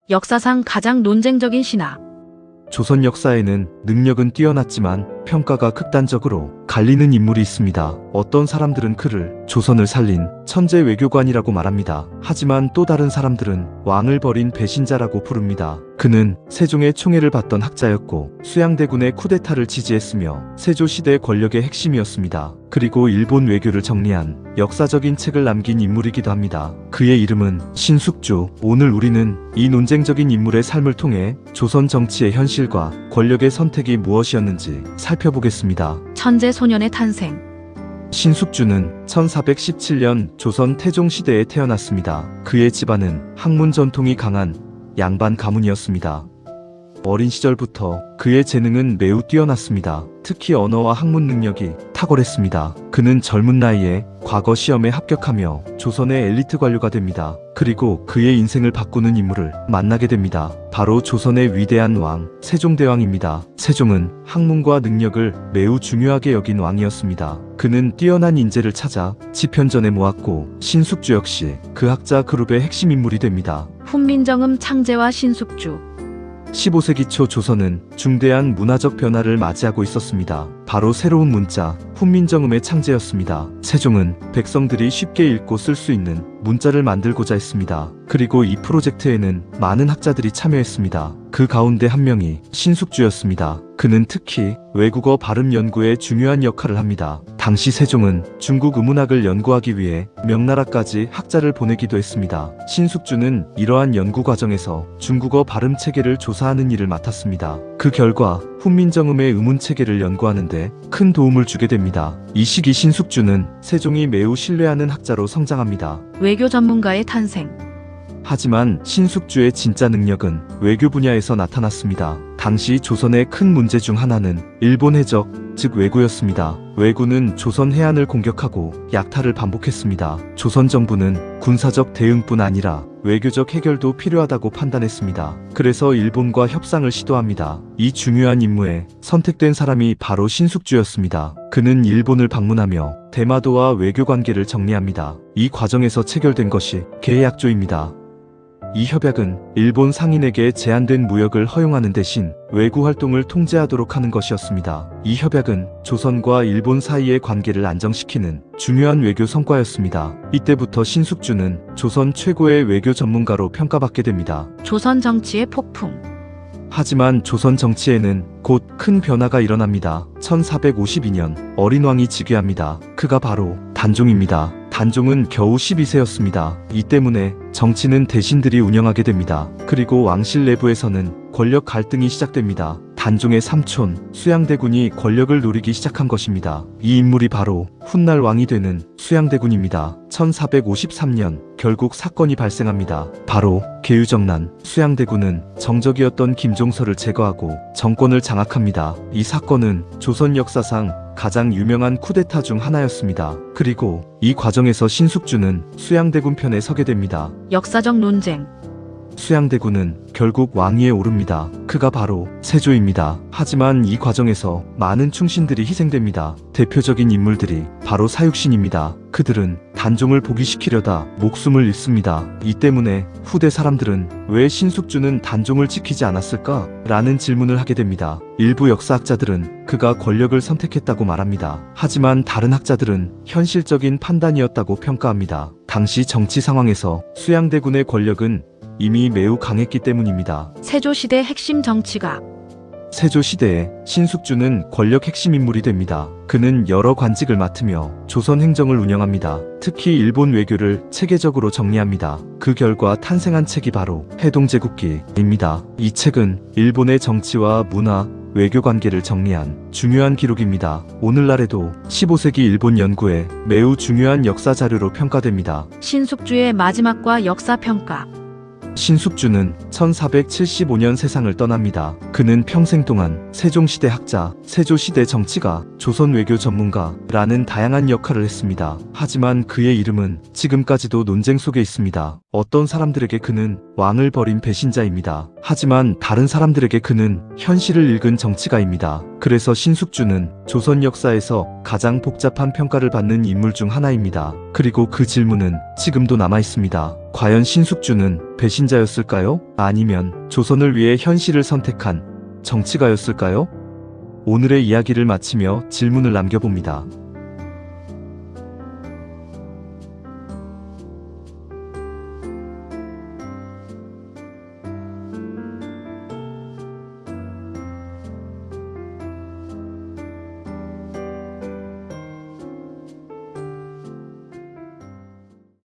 역사상 가장 논쟁적인 신하. 조선 역사에는 능력은 뛰어났지만 평가가 극단적으로 갈리는 인물이 있습니다. 어떤 사람들은 그를 조선을 살린 천재 외교관이라고 말합니다. 하지만 또 다른 사람들은 왕을 버린 배신자라고 부릅니다. 그는 세종의 총애를 받던 학자였고 수양대군의 쿠데타를 지지했으며 세조시대 권력의 핵심이었습니다. 그리고 일본 외교를 정리한 역사적인 책을 남긴 인물이기도 합니다. 그의 이름은 신숙주. 오늘 우리는 이 논쟁적인 인물의 삶을 통해 조선 정치의 현실과 권력의 선택이 무엇이었는지 살펴보겠습니다. 천재 소년의 탄생. 신숙주는 1417년 조선 태종시대에 태어났습니다. 그의 집안은 학문 전통이 강한 양반 가문이었습니다. 어린 시절부터 그의 재능은 매우 뛰어났습니다. 특히 언어와 학문 능력이 탁월했습니다. 그는 젊은 나이에 과거 시험에 합격하며 조선의 엘리트 관료가 됩니다. 그리고 그의 인생을 바꾸는 인물을 만나게 됩니다. 바로 조선의 위대한 왕, 세종대왕입니다. 세종은 학문과 능력을 매우 중요하게 여긴 왕이었습니다. 그는 뛰어난 인재를 찾아 집현전에 모았고 신숙주 역시 그 학자 그룹의 핵심 인물이 됩니다. 훈민정음 창제와 신숙주. 15세기 초 조선은 중대한 문화적 변화를 맞이하고 있었습니다. 바로 새로운 문자, 훈민정음의 창제였습니다. 세종은 백성들이 쉽게 읽고 쓸 수 있는 문자를 만들고자 했습니다. 그리고 이 프로젝트에는 많은 학자들이 참여했습니다. 그 가운데 한 명이 신숙주였습니다. 그는 특히 외국어 발음 연구에 중요한 역할을 합니다. 당시 세종은 중국 의문학을 연구하기 위해 명나라까지 학자를 보내기도 했습니다. 신숙주는 이러한 연구 과정에서 중국어 발음 체계를 조사하는 일을 맡았습니다. 그 결과 훈민정음의 의문 체계를 연구하는데 큰 도움을 주게 됩니다. 이 시기 신숙주는 세종이 매우 신뢰하는 학자로 성장합니다. 외교 전문가의 탄생. 하지만 신숙주의 진짜 능력은 외교 분야에서 나타났습니다. 당시 조선의 큰 문제 중 하나는 일본 해적, 즉 왜구였습니다. 왜구는 조선 해안을 공격하고 약탈을 반복했습니다. 조선 정부는 군사적 대응뿐 아니라 외교적 해결도 필요하다고 판단했습니다. 그래서 일본과 협상을 시도합니다. 이 중요한 임무에 선택된 사람이 바로 신숙주였습니다. 그는 일본을 방문하며 대마도와 외교 관계를 정리합니다. 이 과정에서 체결된 것이 계약조입니다. 이 협약은 일본 상인에게 제한된 무역을 허용하는 대신 외구 활동을 통제하도록 하는 것이었습니다. 이 협약은 조선과 일본 사이의 관계를 안정시키는 중요한 외교 성과였습니다. 이때부터 신숙주는 조선 최고의 외교 전문가로 평가받게 됩니다. 조선 정치의 폭풍. 하지만 조선 정치에는 곧 큰 변화가 일어납니다. 1452년 어린 왕이 즉위합니다. 그가 바로 단종입니다. 단종은 겨우 12세였습니다. 이 때문에 정치는 대신들이 운영하게 됩니다. 그리고 왕실 내부에서는 권력 갈등이 시작됩니다. 단종의 삼촌 수양대군이 권력을 누리기 시작한 것입니다. 이 인물이 바로 훗날 왕이 되는 수양대군입니다. 1453년 결국 사건이 발생합니다. 바로 계유정난. 수양대군은 정적이었던 김종서를 제거하고 정권을 장악합니다. 이 사건은 조선 역사상 가장 유명한 쿠데타 중 하나였습니다. 그리고 이 과정에서 신숙주는 수양대군 편에 서게 됩니다. 역사적 논쟁. 수양대군은 결국 왕위에 오릅니다. 그가 바로 세조입니다. 하지만 이 과정에서 많은 충신들이 희생됩니다. 대표적인 인물들이 바로 사육신입니다. 그들은 단종을 포기시키려다 목숨을 잃습니다. 이 때문에 후대 사람들은 왜 신숙주는 단종을 지키지 않았을까? 라는 질문을 하게 됩니다. 일부 역사학자들은 그가 권력을 선택했다고 말합니다. 하지만 다른 학자들은 현실적인 판단이었다고 평가합니다. 당시 정치 상황에서 수양대군의 권력은 이미 매우 강했기 때문입니다. 세조시대 핵심 정치가. 세조시대에 신숙주는 권력 핵심 인물이 됩니다. 그는 여러 관직을 맡으며 조선 행정을 운영합니다. 특히 일본 외교를 체계적으로 정리합니다. 그 결과 탄생한 책이 바로 해동제국기입니다. 이 책은 일본의 정치와 문화, 외교 관계를 정리한 중요한 기록입니다. 오늘날에도 15세기 일본 연구에 매우 중요한 역사 자료로 평가됩니다. 신숙주의 마지막과 역사 평가. 신숙주는 1475년 세상을 떠납니다. 그는 평생 동안 세종시대 학자, 세조시대 정치가, 조선 외교 전문가라는 다양한 역할을 했습니다. 하지만 그의 이름은 지금까지도 논쟁 속에 있습니다. 어떤 사람들에게 그는 왕을 버린 배신자입니다. 하지만 다른 사람들에게 그는 현실을 읽은 정치가입니다. 그래서 신숙주는 조선 역사에서 가장 복잡한 평가를 받는 인물 중 하나입니다. 그리고 그 질문은 지금도 남아 있습니다. 과연 신숙주는 배신자였을까요? 아니면 아니면 조선을 위해 현실을 선택한 정치가였을까요? 오늘의 이야기를 마치며 질문을 남겨봅니다.